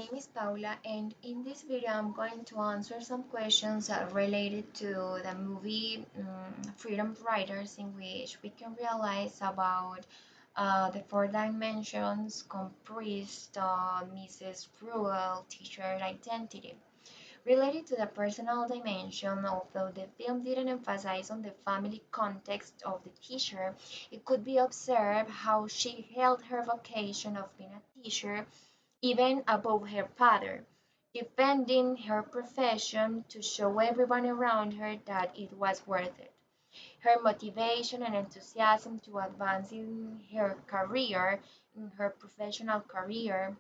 name is Paula, and in this video, I'm going to answer some questions related to the movie Freedom Writers, in which we can realize about the four dimensions comprised Mrs. Rural teacher identity. Related to the personal dimension, although the film didn't emphasize on the family context of the teacher, it could be observed how she held her vocation of being a teacher even above her father, defending her profession to show everyone around her that it was worth it. Her motivation and enthusiasm to advance in her career, in her professional career,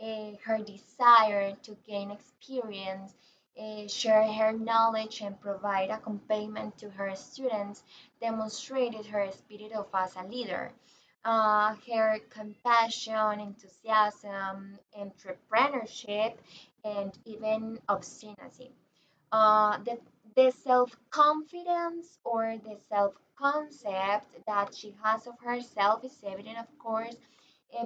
her desire to gain experience, share her knowledge, and provide accompaniment to her students demonstrated her spirit of as a leader. Her compassion, enthusiasm, entrepreneurship, and even obstinacy. The self-confidence or the self-concept that she has of herself is evident, of course,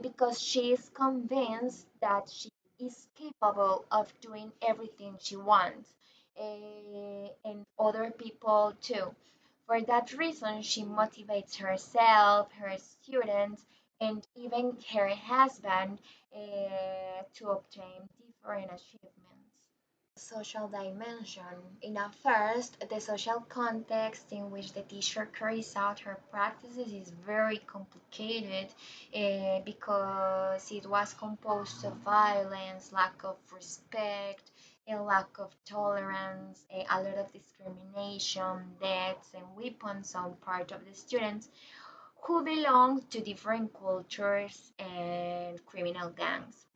because she is convinced that she is capable of doing everything she wants, and other people too. For that reason, she motivates herself, her students, and even her husband to obtain different achievements. Social dimension. In a first, the social context in which the teacher carries out her practices is very complicated because it was composed of violence, lack of respect, a lack of tolerance, a lot of discrimination, deaths, and weapons on part of the students who belong to different cultures and criminal gangs.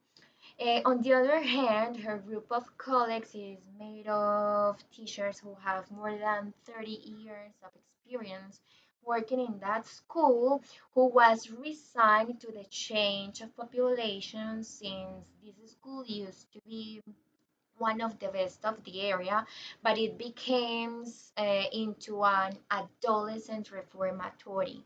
On the other hand, her group of colleagues is made of teachers who have more than 30 years of experience working in that school, who was resigned to the change of population since this school used to be one of the best of the area, but it became into an adolescent reformatory.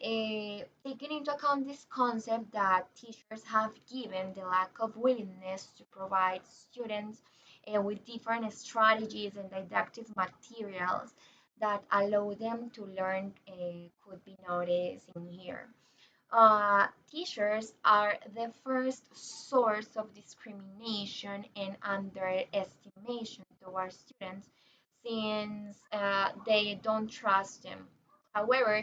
Taking into account this concept that teachers have given the lack of willingness to provide students with different strategies and didactic materials that allow them to learn could be noticed in here. Teachers are the first source of discrimination and underestimation towards students since they don't trust them. However,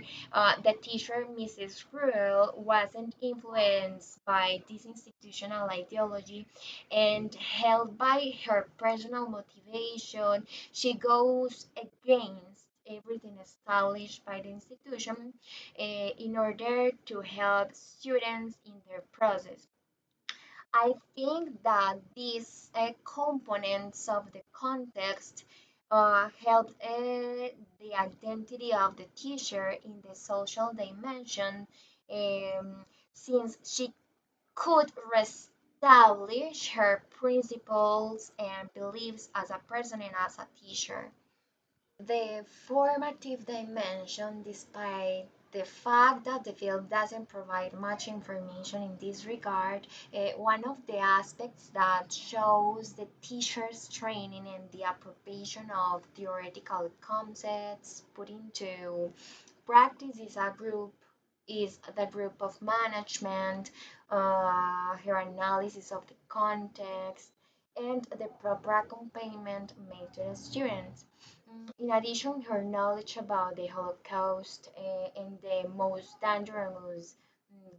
the teacher, Mrs. Rural, wasn't influenced by this institutional ideology and held by her personal motivation. She goes against everything established by the institution in order to help students in their process. I think that these components of the context help the identity of the teacher in the social dimension, since she could reestablish her principles and beliefs as a person and as a teacher. The formative dimension, despite the fact that the film doesn't provide much information in this regard, one of the aspects that shows the teacher's training and the appropriation of theoretical concepts put into practice is the group of management, her analysis of the context, and the proper accompaniment made to the students. In addition, her knowledge about the Holocaust and the most dangerous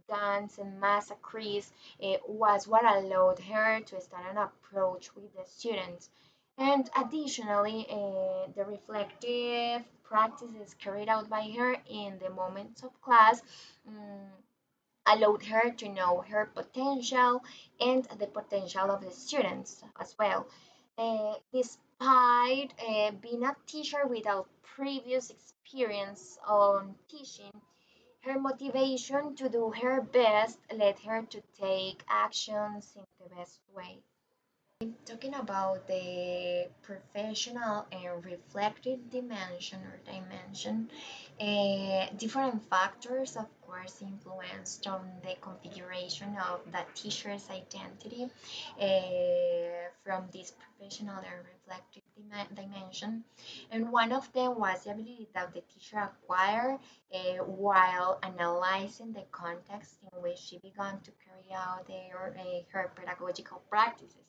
guns and massacres was what allowed her to start an approach with the students. And additionally, the reflective practices carried out by her in the moments of class mm, allowed her to know her potential and the potential of the students as well. Despite being a teacher without previous experience on teaching, her motivation to do her best led her to take actions in the best way. Talking about the professional and reflective dimension, different factors, of course, influenced on the configuration of the teacher's identity from this professional and reflective dimension. And one of them was the ability that the teacher acquired while analyzing the context in which she began to carry out her pedagogical practices.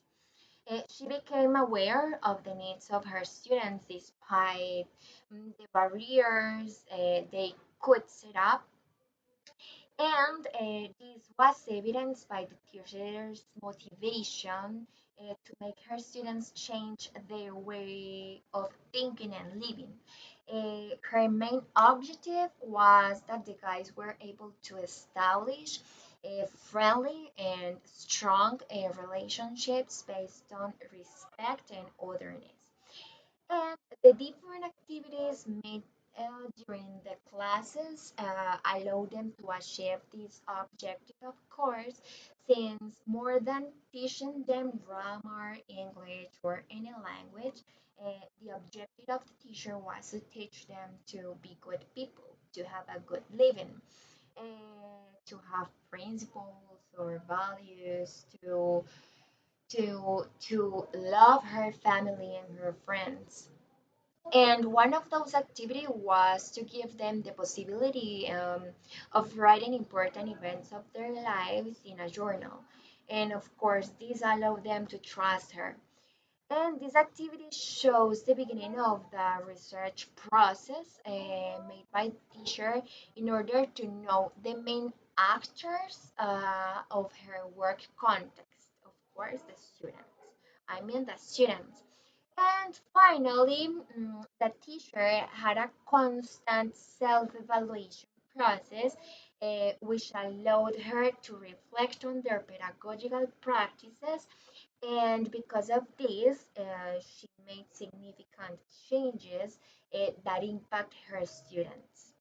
She became aware of the needs of her students despite the barriers they could set up, and this was evidenced by the teacher's motivation to make her students change their way of thinking and living. Her main objective was that the guys were able to establish friendly and strong relationships based on respect and otherness. And the different activities made during the classes allow them to achieve this objective, of course, since more than teaching them grammar, English, or any language, the objective of the teacher was to teach them to be good people, to have a good living, to have principles or values, to love her family and her friends. And one of those activities was to give them the possibility of writing important events of their lives in a journal. And of course, this allowed them to trust her. And this activity shows the beginning of the research process made by the teacher in order to know the main actors of her work context. Of course, the students. I mean the students. And finally, the teacher had a constant self-evaluation process which allowed her to reflect on their pedagogical practices, and because of this, she made significant changes that impact her students.